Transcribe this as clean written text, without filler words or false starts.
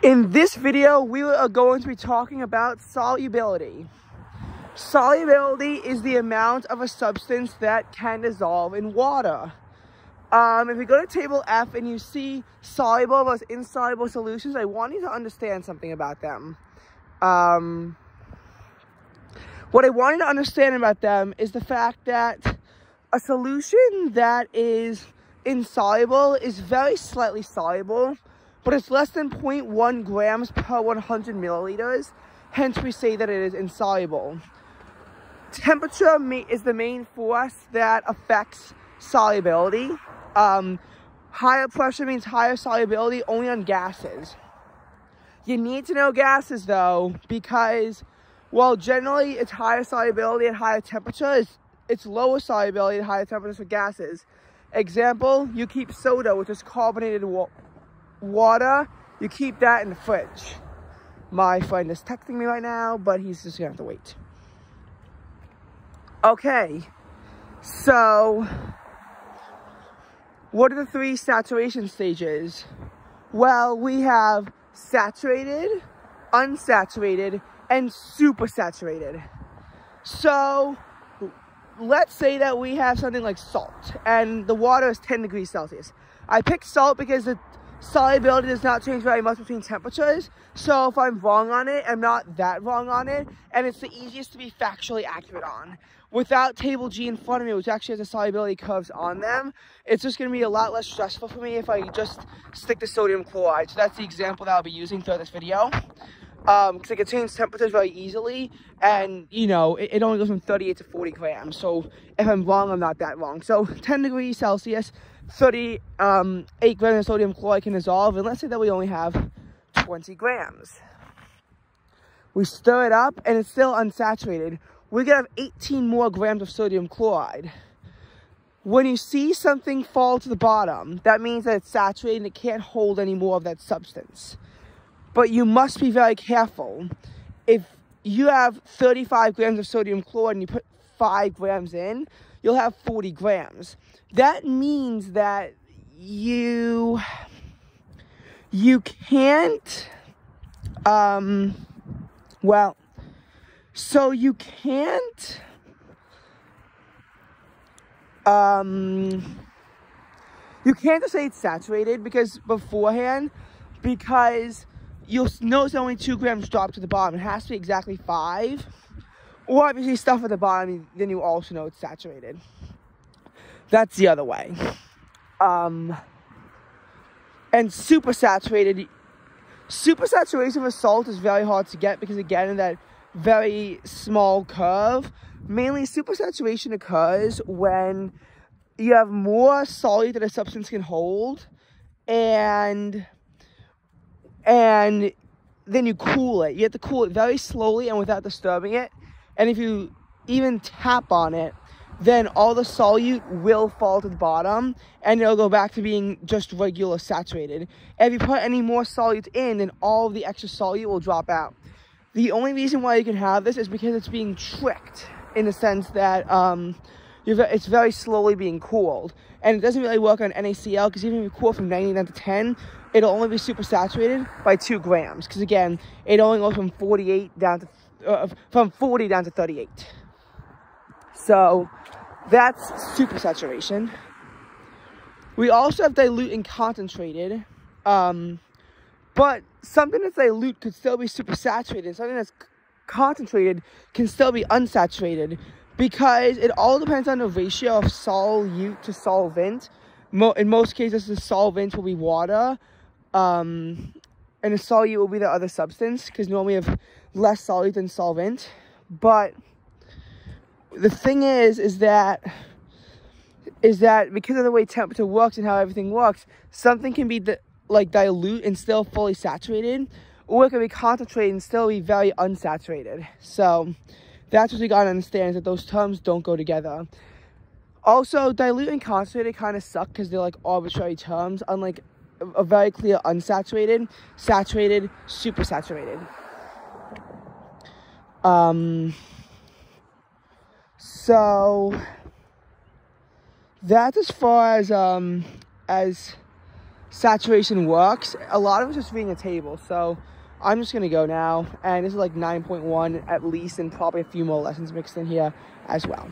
In this video, we are going to be talking about solubility. Solubility is the amount of a substance that can dissolve in water. If you go to table F and you see soluble versus insoluble solutions, I want you to understand something about them. What I want you to understand about them is the fact that a solution that is insoluble is very slightly soluble, but it's less than 0.1 grams per 100 milliliters. Hence, we say that it is insoluble. Temperature is the main force that affects solubility. Higher pressure means higher solubility only on gases. You need to know gases though, because while generally it's higher solubility at higher temperatures, it's lower solubility at higher temperatures for gases. Example, you keep soda, which is carbonated water, you keep that in the fridge. My friend is texting me right now, but he's just gonna have to wait. Okay, so what are the three saturation stages? Well, we have saturated, unsaturated, and supersaturated. So let's say that we have something like salt and the water is 10 degrees Celsius. I picked salt because the solubility does not change very much between temperatures. So if I'm wrong on it, I'm not that wrong on it. And it's the easiest to be factually accurate on. Without table G in front of me, which actually has the solubility curves on them, it's just going to be a lot less stressful for me if I just stick to sodium chloride. So that's the example that I'll be using throughout this video. Because it can change temperatures very easily, and you know, it only goes from 38 to 40 grams. So if I'm wrong, I'm not that wrong. So 10 degrees Celsius, 38 grams of sodium chloride can dissolve, and let's say that we only have 20 grams. We stir it up, and it's still unsaturated. We're gonna have 18 more grams of sodium chloride. When you see something fall to the bottom, that means that it's saturated and it can't hold any more of that substance. But you must be very careful. If you have 35 grams of sodium chloride and you put 5 grams in, you'll have 40 grams. That means that you can't, so you can't, you can't just say it's saturated because you'll notice only 2 grams drop to the bottom. It has to be exactly 5. Or obviously stuff at the bottom, then you also know it's saturated. That's the other way. And supersaturation of salt is very hard to get because again, in that very small curve, mainly supersaturation occurs when you have more solute that a substance can hold, and then you cool it. You have to cool it very slowly and without disturbing it. And if you even tap on it, then all the solute will fall to the bottom and it'll go back to being just regular saturated. And if you put any more solute in, then all of the extra solute will drop out. The only reason why you can have this is because it's being tricked in the sense that it's very slowly being cooled. And it doesn't really work on NaCl because even if you cool from 90 down to 10, it'll only be supersaturated by 2 grams. Because again, it only goes from 40 down to 38. So that's supersaturation. We also have dilute and concentrated. But something that's dilute could still be supersaturated. Something that's concentrated can still be unsaturated. Because it all depends on the ratio of solute to solvent. In most cases, the solvent will be water. And the solute will be the other substance. Because normally we have less solute than solvent. But the thing is that because of the way temperature works and how everything works, something can be dilute and still fully saturated. Or it can be concentrated and still be very unsaturated. So that's what you gotta understand, is that those terms don't go together. Also, dilute and concentrated kind of suck because they're like arbitrary terms, unlike a very clear unsaturated, saturated, supersaturated. So that's as far as saturation works. A lot of it's just reading a table. So I'm just gonna go now, and this is like 9.1 at least, and probably a few more lessons mixed in here as well.